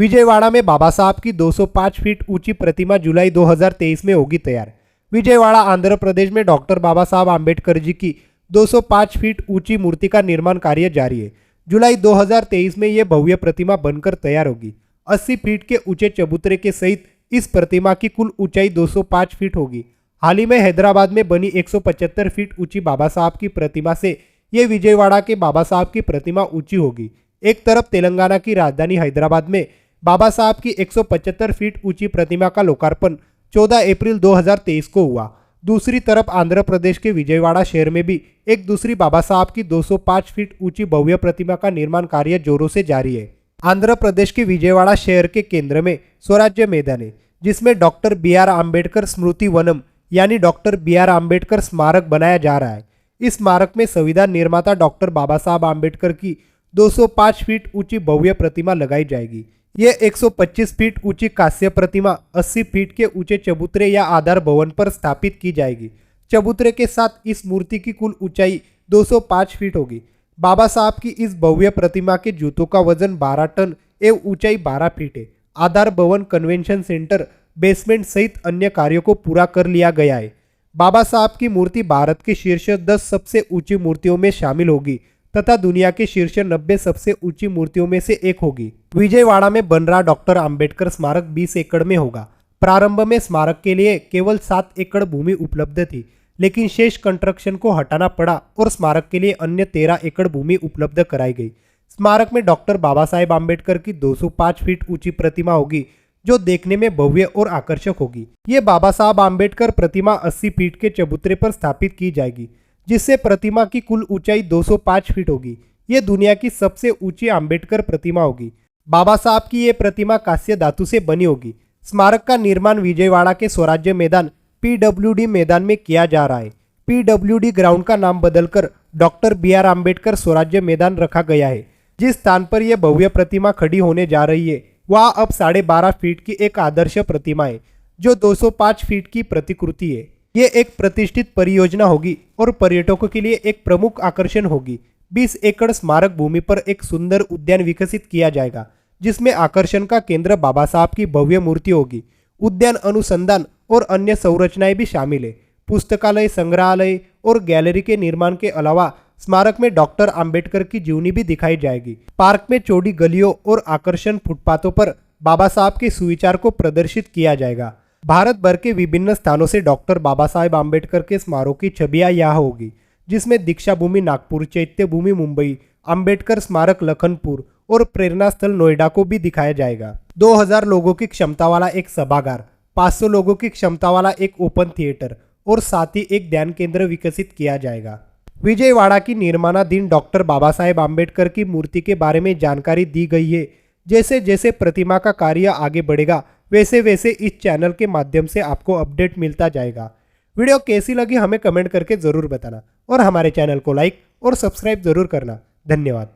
विजयवाड़ा में बाबा साहब की 205 फीट ऊंची प्रतिमा जुलाई 2023 में होगी तैयार। विजयवाड़ा आंध्र प्रदेश में डॉक्टर बाबा साहब आम्बेडकर जी की 205 फीट ऊंची मूर्ति का निर्माण कार्य जारी है। जुलाई 2023 में यह भव्य प्रतिमा बनकर तैयार होगी। 80 फीट के ऊंचे चबूतरे के सहित इस प्रतिमा की कुल ऊंचाई 205 फीट होगी। हाल ही में हैदराबाद में बनी 175 फीट ऊंची बाबा साहब की प्रतिमा से ये विजयवाड़ा के बाबा साहब की प्रतिमा ऊंची होगी। एक तरफ तेलंगाना की राजधानी हैदराबाद में बाबा साहब की 175 फीट ऊंची प्रतिमा का लोकार्पण 14 अप्रैल 2023 को हुआ। दूसरी तरफ आंध्र प्रदेश के विजयवाड़ा शहर में भी एक दूसरी बाबा साहब की 205 फीट ऊंची भव्य प्रतिमा का निर्माण कार्य जोरों से जारी है। आंध्र प्रदेश के विजयवाड़ा शहर के केंद्र में स्वराज्य मैदान है, जिसमें डॉक्टर बी.आर. आम्बेडकर स्मृति वनम यानी डॉक्टर बी.आर. आम्बेडकर स्मारक बनाया जा रहा है। इस स्मारक में संविधान निर्माता डॉक्टर बाबा साहब आम्बेडकर की 205 फीट ऊंची भव्य प्रतिमा लगाई जाएगी। ये 125 फीट ऊंची कांस्य प्रतिमा 80 फीट के ऊंचे चबूतरे या आधार भवन पर स्थापित की जाएगी। चबूतरे के साथ इस मूर्ति की कुल ऊंचाई 205 फीट होगी। बाबा साहब की इस भव्य प्रतिमा के जूतों का वजन 12 टन एवं ऊंचाई 12 फीट है। आधार भवन, कन्वेंशन सेंटर, बेसमेंट सहित अन्य कार्यों को पूरा कर लिया गया है। बाबा साहब की मूर्ति भारत के शीर्ष 10 सबसे ऊंची मूर्तियों में शामिल होगी तथा दुनिया के शीर्ष 90 सबसे ऊंची मूर्तियों में से एक होगी। विजयवाड़ा में बन रहा डॉक्टर आम्बेडकर स्मारक 20 एकड़ में होगा। प्रारंभ में स्मारक के लिए केवल 7 एकड़ भूमि उपलब्ध थी, लेकिन शेष कंस्ट्रक्शन को हटाना पड़ा और स्मारक के लिए अन्य 13 एकड़ भूमि उपलब्ध कराई गई। स्मारक में डॉक्टर बाबा साहेब आम्बेडकर की 205 फीट ऊंची प्रतिमा होगी, जो देखने में भव्य और आकर्षक होगी। ये बाबा साहब आम्बेडकर प्रतिमा 80 फीट के चबूतरे पर स्थापित की जाएगी, जिससे प्रतिमा की कुल ऊंचाई 205 फीट होगी। ये दुनिया की सबसे ऊंची आम्बेडकर प्रतिमा होगी। बाबा साहब की ये प्रतिमा कांस्य धातु से बनी होगी। स्मारक का निर्माण विजयवाड़ा के स्वराज्य मैदान PWD मैदान में किया जा रहा है। PWD ग्राउंड का नाम बदलकर डॉक्टर बी.आर. आम्बेडकर स्वराज्य मैदान रखा गया है। जिस स्थान पर यह भव्य प्रतिमा खड़ी होने जा रही है, वहाँ अब 12.5 फीट की एक आदर्श प्रतिमा है, जो 205 फीट की प्रतिकृति है। ये एक प्रतिष्ठित परियोजना होगी और पर्यटकों के लिए एक प्रमुख आकर्षण होगी। 20 एकड़ स्मारक भूमि पर एक सुंदर उद्यान विकसित किया जाएगा, जिसमें आकर्षण का केंद्र बाबा साहब की भव्य मूर्ति होगी। उद्यान अनुसंधान और अन्य संरचनाएं भी शामिल है। पुस्तकालय, संग्रहालय और गैलरी के निर्माण के अलावा स्मारक में डॉक्टर आम्बेडकर की जीवनी भी दिखाई जाएगी। पार्क में चौड़ी गलियों और आकर्षण फुटपाथों पर बाबा साहब के सुविचार को प्रदर्शित किया जाएगा। भारत भर के विभिन्न स्थानों से डॉक्टर बाबा साहेब आम्बेडकर के स्मारकों की छवियां यहाँ होगी, जिसमें दीक्षा भूमि नागपुर, चैत्य भूमि मुंबई, आम्बेडकर स्मारक लखनपुर और प्रेरणा स्थल नोएडा को भी दिखाया जाएगा। 2000 लोगों की क्षमता वाला एक सभागार, 500 लोगों की क्षमता वाला एक ओपन थिएटर और साथ ही एक ध्यान केंद्र विकसित किया जाएगा। विजयवाड़ा की निर्माणाधीन डॉक्टर बाबा साहेब आम्बेडकर की मूर्ति के बारे में जानकारी दी गई है। जैसे जैसे प्रतिमा का कार्य आगे बढ़ेगा, वैसे वैसे इस चैनल के माध्यम से आपको अपडेट मिलता जाएगा। वीडियो कैसी लगी हमें कमेंट करके ज़रूर बताना और हमारे चैनल को लाइक और सब्सक्राइब ज़रूर करना। धन्यवाद।